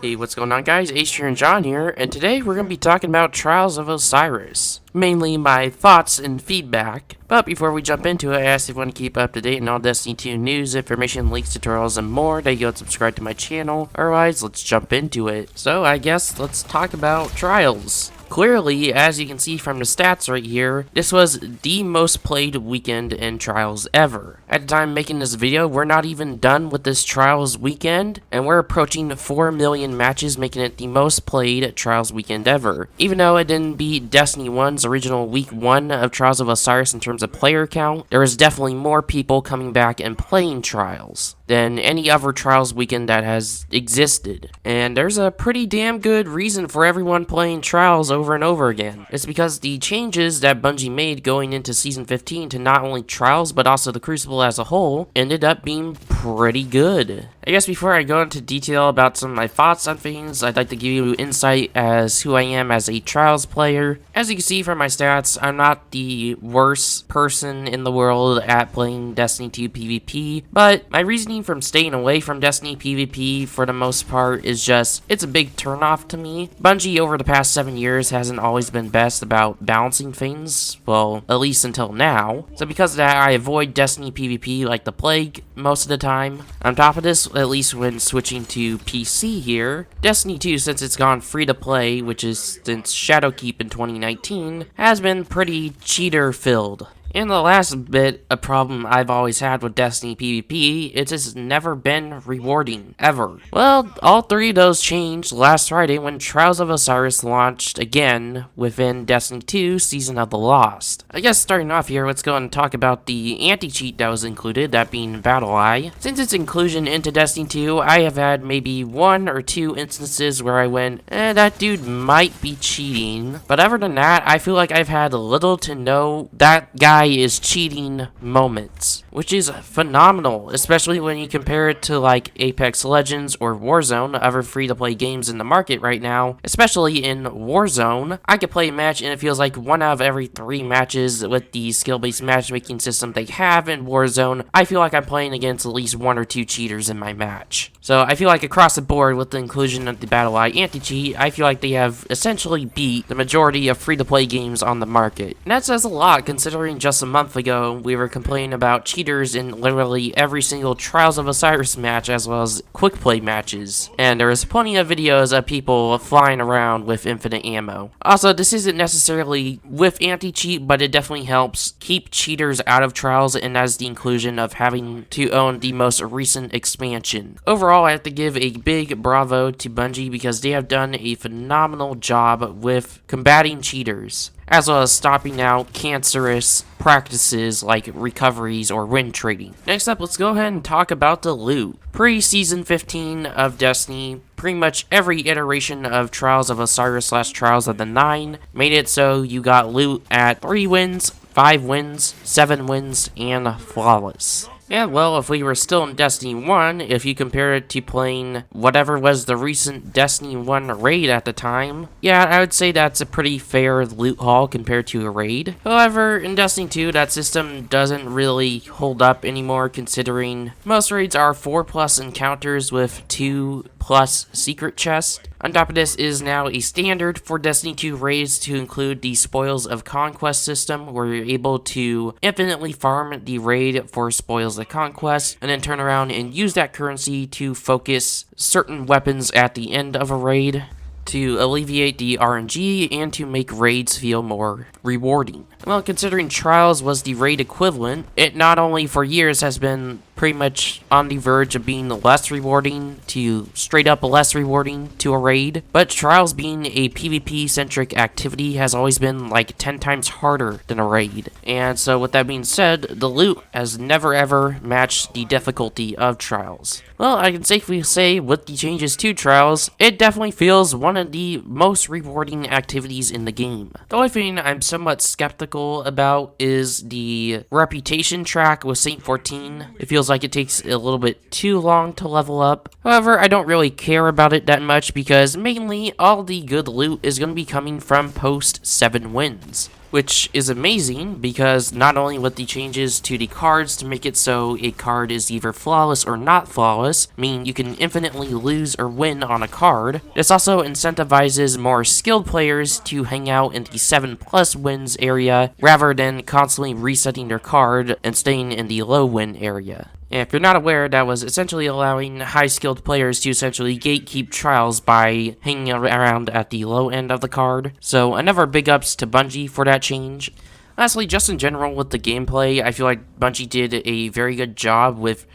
Hey, what's going on, guys? Ace here and John here, and today we're going to be talking about Trials of Osiris. Mainly my thoughts and feedback. But before we jump into it, I asked if you want to keep up to date on all Destiny 2 news, information, leaks, tutorials, and more, that you go and subscribe to my channel. Otherwise, let's jump into it. So, I guess let's talk about Trials. Clearly, as you can see from the stats right here, this was the most played weekend in Trials ever. At the time making this video, we're not even done with this Trials weekend, and we're approaching 4 million matches, making it the most played Trials weekend ever. Even though it didn't beat Destiny 1's original week 1 of Trials of Osiris in terms of player count, there was definitely more people coming back and playing Trials than any other Trials weekend that has existed. And there's a pretty damn good reason for everyone playing Trials over and over again. It's because the changes that Bungie made going into Season 15 to not only Trials but also the Crucible as a whole ended up being pretty good. I guess before I go into detail about some of my thoughts on things, I'd like to give you insight as who I am as a Trials player. As you can see from my stats, I'm not the worst person in the world at playing Destiny 2 PvP, but my reasoning from staying away from Destiny PvP for the most part is just, it's a big turnoff to me. Bungie over the past 7 years hasn't always been best about balancing things, well, at least until now. So because of that, I avoid Destiny PvP like the plague most of the time. On top of this, at least when switching to PC here, Destiny 2, since it's gone free to play, which is since Shadowkeep in 2019, has been pretty cheater filled. And the last bit of problem I've always had with Destiny PvP, it's just never been rewarding, ever. Well, all three of those changed last Friday when Trials of Osiris launched again within Destiny 2 Season of the Lost. I guess starting off here, let's go and talk about the anti-cheat that was included, that being Battle Eye. Since its inclusion into Destiny 2, I have had maybe 1 or 2 instances where I went, that dude might be cheating. But other than that, I feel like I've had little to no that guy is cheating moments, which is phenomenal, especially when you compare it to like Apex Legends or Warzone, other free-to-play games in the market right now. Especially in Warzone, I could play a match and it feels like 1 out of every 3 matches with the skill-based matchmaking system they have in Warzone, I feel like I'm playing against at least 1 or 2 cheaters in my match. So I feel like across the board with the inclusion of the Battle Eye anti-cheat, I feel like they have essentially beat the majority of free-to-play games on the market. And that says a lot considering just a month ago we were complaining about cheaters in literally every single Trials of Osiris match as well as quick play matches. And there was plenty of videos of people flying around with infinite ammo. Also, this isn't necessarily with anti-cheat, but it definitely helps keep cheaters out of Trials, and that is the inclusion of having to own the most recent expansion. Overall, I have to give a big bravo to Bungie because they have done a phenomenal job with combating cheaters, as well as stopping out cancerous practices like recoveries or win trading. Next up, let's go ahead and talk about the loot. Pre-Season 15 of Destiny, pretty much every iteration of Trials of Osiris / Trials of the 9 made it so you got loot at 3 wins, 5 wins, 7 wins, and flawless. Yeah, well, if we were still in Destiny 1, if you compare it to playing whatever was the recent Destiny 1 raid at the time, yeah, I would say that's a pretty fair loot haul compared to a raid. However, in Destiny 2, that system doesn't really hold up anymore considering most raids are 4+ encounters with 2+ secret chests. On top of this is now a standard for Destiny 2 raids to include the Spoils of Conquest system, where you're able to infinitely farm the raid for Spoils of Conquest, and then turn around and use that currency to focus certain weapons at the end of a raid to alleviate the RNG and to make raids feel more rewarding. Well, considering Trials was the raid equivalent, it not only for years has been pretty much on the verge of being less rewarding to straight up less rewarding to a raid, but Trials being a PvP-centric activity has always been like 10 times harder than a raid. And so with that being said, the loot has never ever matched the difficulty of Trials. Well, I can safely say with the changes to Trials, it definitely feels one of the most rewarding activities in the game. The only thing I'm somewhat skeptical about is the reputation track with Saint 14. It feels like it takes a little bit too long to level up. However, I don't really care about it that much because mainly all the good loot is going to be coming from post 7 wins. which is amazing because not only with the changes to the cards to make it so a card is either flawless or not flawless, meaning you can infinitely lose or win on a card, this also incentivizes more skilled players to hang out in the 7+ wins area rather than constantly resetting their card and staying in the low win area. And if you're not aware, that was essentially allowing high-skilled players to essentially gatekeep trials by hanging around at the low end of the card. So another big ups to Bungie for that change. Lastly, just in general with the gameplay, I feel like Bungie did a very good job with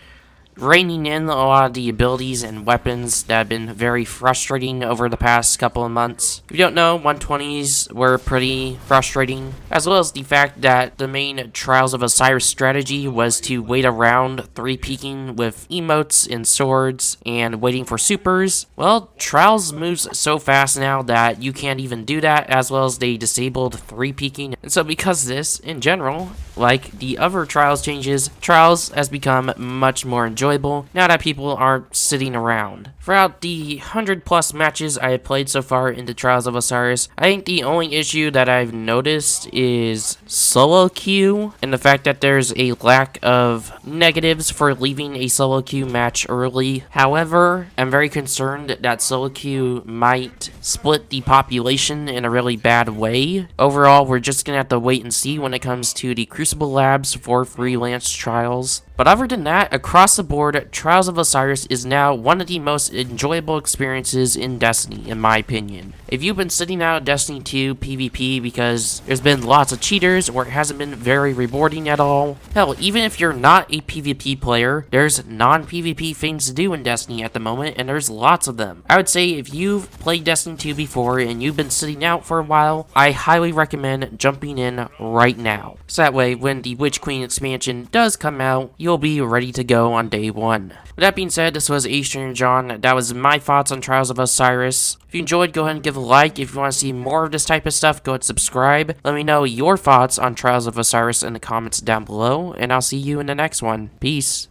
reining in a lot of the abilities and weapons that have been very frustrating over the past couple of months. If you don't know, 120s were pretty frustrating, as well as the fact that the main Trials of Osiris strategy was to wait around 3-peaking with emotes and swords and waiting for supers. Well, Trials moves so fast now that you can't even do that, as well as they disabled 3-peaking. And so because this, in general, like the other Trials changes, Trials has become much more enjoyable now that people aren't sitting around. Throughout the 100+ matches I have played so far into Trials of Osiris, I think the only issue that I've noticed is solo queue, and the fact that there's a lack of negatives for leaving a solo queue match early. However, I'm very concerned that solo queue might split the population in a really bad way. Overall, we're just gonna have to wait and see when it comes to the Crucible Labs for freelance trials. But other than that, across the board, Trials of Osiris is now one of the most enjoyable experiences in Destiny, in my opinion. If you've been sitting out Destiny 2 PvP because there's been lots of cheaters or it hasn't been very rewarding at all, hell, even if you're not a PvP player, there's non-PvP things to do in Destiny at the moment, and there's lots of them. I would say if you've played Destiny 2 before and you've been sitting out for a while, I highly recommend jumping in right now. So that way, when the Witch Queen expansion does come out, you'll be ready to go on day 1. With that being said, this was Eastern John. That was my thoughts on Trials of Osiris. If you enjoyed, go ahead and give a like. If you want to see more of this type of stuff, go ahead and subscribe. Let me know your thoughts on Trials of Osiris in the comments down below, and I'll see you in the next one. Peace.